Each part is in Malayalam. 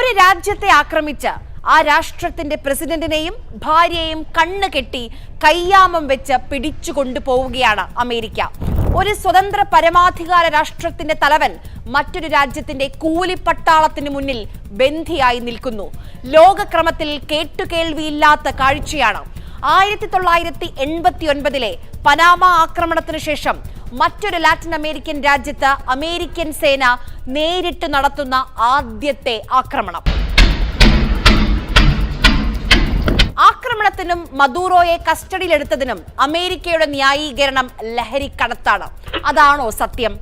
ഒരു രാജ്യത്തെ ആക്രമിച്ച് ആ രാഷ്ട്രത്തിന്റെ പ്രസിഡന്റിനെയും ഭാര്യയെയും കണ്ണുകെട്ടി കയ്യാമം വെച്ച് പിടിച്ചു കൊണ്ടുപോവുകയാണ് അമേരിക്ക. ഒരു സ്വതന്ത്ര പരമാധികാര രാഷ്ട്രത്തിന്റെ തലവൻ മറ്റൊരു രാജ്യത്തിന്റെ കൂലിപ്പട്ടാളത്തിന് മുന്നിൽ ബന്ധിയായി നിൽക്കുന്നു. ലോകക്രമത്തിൽ കേട്ടുകേൾവിയില്ലാത്ത കാഴ്ചയാണ്. 1989 പനാമ ആക്രമണത്തിന് ശേഷം മറ്റൊരു ലാറ്റിൻ അമേരിക്കൻ രാജ്യത്ത് അമേരിക്കൻ സേന നേരിട്ട് നടത്തുന്ന ആദ്യത്തെ ആക്രമണം. ആക്രമണത്തിനും മദൂറോയെ കസ്റ്റഡിയിലെടുത്തതിനും അമേരിക്കയുടെ ന്യായീകരണം ലഹരിക്കടത്താണ്. അതാണോ സത്യം?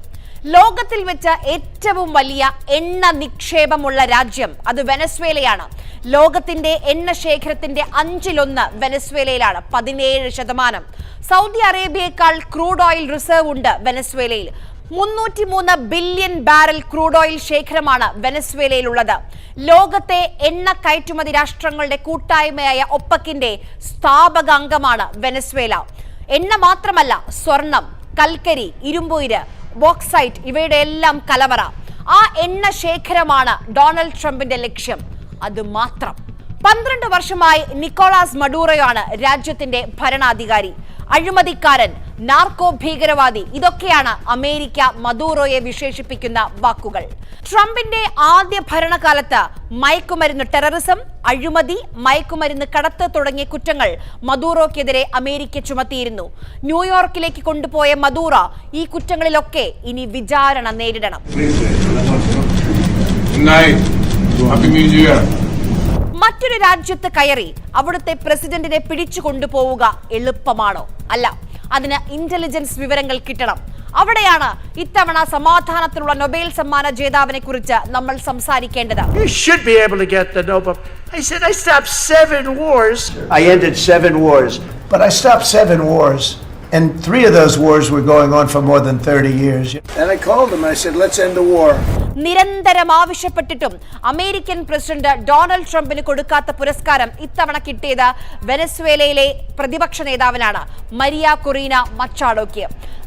ലോകത്തിൽ വെച്ച് ഏറ്റവും വലിയ എണ്ണ നിക്ഷേപമുള്ള രാജ്യം അത് വെനസ്വേലയാണ്. ലോകത്തിന്റെ എണ്ണ ശേഖരത്തിന്റെ 1/5 വെനസ്വേലയിലാണ്, 17%. സൗദി അറേബ്യയേക്കാൾ ക്രൂഡ് ഓയിൽ റിസർവ് ഉണ്ട് വെനസ്വേലയിൽ. 303 ബില്യൺ ബാരൽ ക്രൂഡ് ഓയിൽ ശേഖരമാണ് വെനസ്വേലയിലുള്ളത്. ലോകത്തെ എണ്ണ കയറ്റുമതി രാഷ്ട്രങ്ങളുടെ കൂട്ടായ്മയായ ഒപ്പക്കിന്റെ സ്ഥാപക അംഗമാണ് വെനസ്വേല. എണ്ണ മാത്രമല്ല, സ്വർണം, കൽക്കരി, ഇരുമ്പുയിര്, ബോക്സൈറ്റ് ഇവയുടെ എല്ലാം കലവറ. ആ എണ്ണ ശേഖരമാണ് ഡൊണാൾഡ് ട്രംപിന്റെ ലക്ഷ്യം. അത് മാത്രം. 12 വർഷമായി നിക്കോളാസ് മഡൂറോയാണ് രാജ്യത്തിന്റെ ഭരണാധികാരി. അഴിമതിക്കാരൻ, നാർക്കോ ഭീകരവാദി, ഇതൊക്കെയാണ് അമേരിക്ക മദൂറോയെ വിശേഷിപ്പിക്കുന്ന വാക്കുകൾ. ട്രംപിന്റെ ആദ്യ ഭരണകാലത്ത് മയക്കുമരുന്ന് ടെററിസം, അഴിമതി, മയക്കുമരുന്ന് കടത്ത് തുടങ്ങിയ കുറ്റങ്ങൾ മദൂറോക്കെതിരെ അമേരിക്ക ചുമത്തിയിരുന്നു. ന്യൂയോർക്കിലേക്ക് കൊണ്ടുപോയ മദൂറ ഈ കുറ്റങ്ങളിലൊക്കെ ഇനി വിചാരണ നേരിടണം. മറ്റൊരു രാജ്യത്ത് കയറി അവിടുത്തെ പ്രസിഡന്റിനെ പിടിച്ചു കൊണ്ടുപോവുക എളുപ്പമാണോ? അല്ല. അതിന് ഇന്റലിജൻസ് വിവരങ്ങൾ കിട്ടണം. അവിടെയാണ് ഇത്തവണ സമാധാനത്തിനുള്ള നൊബേൽ സമ്മാന ജേതാവിനെ കുറിച്ച് നമ്മൾ സംസാരിക്കേണ്ടത്. I stopped 7 wars. I ended 7 wars, but I stopped 7 wars. And 3 of those wars were going on for more than 30 years. And I called him, I said, let's end the war. നിരന്തരം ആവശ്യപ്പെട്ടിട്ടും അമേരിക്കൻ പ്രസിഡന്റ് ഡൊണാൾഡ് ട്രംപിന് കൊടുക്കാത്ത പുരസ്കാരം ഇത്തവണ കിട്ടിയത് വെനസ്വേലയിലെ പ്രതിപക്ഷ നേതാവിനാണ്, മരിയ കൊറീന മച്ചാഡോയ്ക്ക്.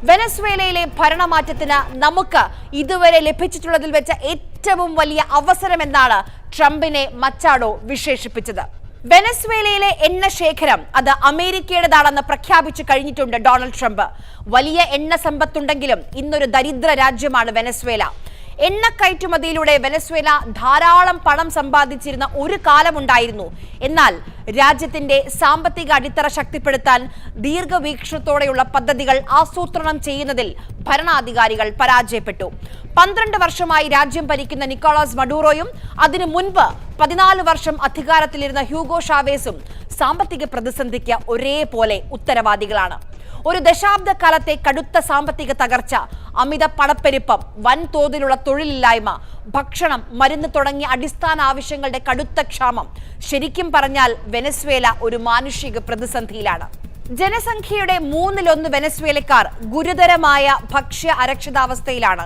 വെനസ്വേലയിലെ ഭരണമാറ്റത്തിന് നമുക്ക് ഇതുവരെ ലഭിച്ചിട്ടുള്ളതിൽ വെച്ച ഏറ്റവും വലിയ അവസരമെന്നാണ് ട്രംപിനെ മച്ചാഡോ വിശേഷിപ്പിച്ചത്. വെനസ്വേലയിലെ എണ്ണ ശേഖരം അത് അമേരിക്കയുടേതാണെന്ന് പ്രഖ്യാപിച്ചു കഴിഞ്ഞിട്ടുണ്ട് ഡൊണാൾഡ് ട്രംപ്. വലിയ എണ്ണ സമ്പത്തുണ്ടെങ്കിലും ഇന്നൊരു ദരിദ്ര രാജ്യമാണ് വെനസ്വേല. എണ്ണ കയറ്റുമതിയിലൂടെ വെനസ്വേല ധാരാളം പണം സമ്പാദിച്ചിരുന്ന ഒരു കാലമുണ്ടായിരുന്നു. എന്നാൽ രാജ്യത്തിന്റെ സാമ്പത്തിക അടിത്തറ ശക്തിപ്പെടുത്താൻ ദീർഘവീക്ഷണത്തോടെയുള്ള പദ്ധതികൾ ആസൂത്രണം ചെയ്യുന്നതിൽ ഭരണാധികാരികൾ പരാജയപ്പെട്ടു. 12 വർഷമായി രാജ്യം ഭരിക്കുന്ന നിക്കോളാസ് മഡൂറോയും അതിനു മുൻപ് 14 വർഷം അധികാരത്തിലിരുന്ന ഹ്യൂഗോ ഷാവേസും സാമ്പത്തിക പ്രതിസന്ധിക്ക് ഒരേപോലെ ഉത്തരവാദികളാണ്. ഒരു ദശാബ്ദ കാലത്തെ കടുത്ത സാമ്പത്തിക തകർച്ച, അമിത പണപ്പെരുപ്പം, വൻതോതിലുള്ള തൊഴിലില്ലായ്മ, ഭക്ഷണം, മരുന്ന് തുടങ്ങിയ അടിസ്ഥാന ആവശ്യങ്ങളുടെ കടുത്ത ക്ഷാമം. ശരിക്കും പറഞ്ഞാൽ വെനസ്വേല ഒരു മാനുഷിക പ്രതിസന്ധിയിലാണ്. ജനസംഖ്യയുടെ 1/3 വെനസ്വേലക്കാർ ഗുരുതരമായ ഭക്ഷ്യ അരക്ഷിതാവസ്ഥയിലാണ്.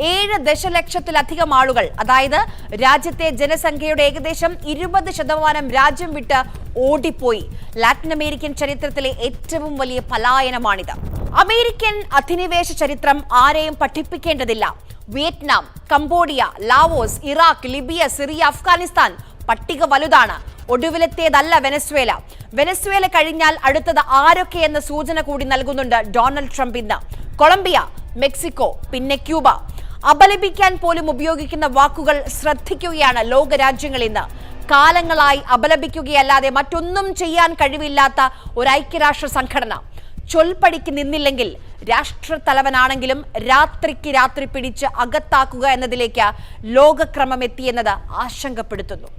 7 ദശലക്ഷത്തിലധികം ആളുകൾ, അതായത് രാജ്യത്തെ ജനസംഖ്യയുടെ ഏകദേശം 20% രാജ്യം വിട്ട് ഓടിപ്പോയി. ലാറ്റിൻ അമേരിക്കൻ ചരിത്രത്തിലെ ഏറ്റവും വലിയ പലായനമാണിത്. അമേരിക്കൻ അധിനിവേശ ചരിത്രം ആരെയും പഠിപ്പിക്കേണ്ടതില്ല. Vietnam, Cambodia, Laos, Iraq, Libya, Syria, Afghanistan, പട്ടിക വലുതാണ്. ഒടുവിലെത്തിയതല്ല വെനസ്വേല. വെനസ്വേല കഴിഞ്ഞാൽ അടുത്തത് ആരൊക്കെയെന്ന സൂചന കൂടി നൽകുന്നുണ്ട് ഡൊണാൾഡ് ട്രംപ് ഇന്ന്. കൊളംബിയ, മെക്സിക്കോ, പിന്നെ ക്യൂബ. അപലപിക്കാൻ പോലും ഉപയോഗിക്കുന്ന വാക്കുകൾ ശ്രദ്ധിക്കുകയാണ് ലോകരാജ്യങ്ങൾ ഇന്ന്. കാലങ്ങളായി അപലപിക്കുകയല്ലാതെ മറ്റൊന്നും ചെയ്യാൻ കഴിവില്ലാത്ത ഒരു ഐക്യരാഷ്ട്ര സംഘടന. ചൊൽപ്പടിക്ക് നിന്നില്ലെങ്കിൽ രാഷ്ട്രത്തലവനാണെങ്കിലും രാത്രിക്ക് രാത്രി പിടിച്ച് അകത്താക്കുക എന്നതിലേക്ക് ലോകക്രമം എത്തിയെന്നത് ആശങ്കപ്പെടുത്തുന്നു.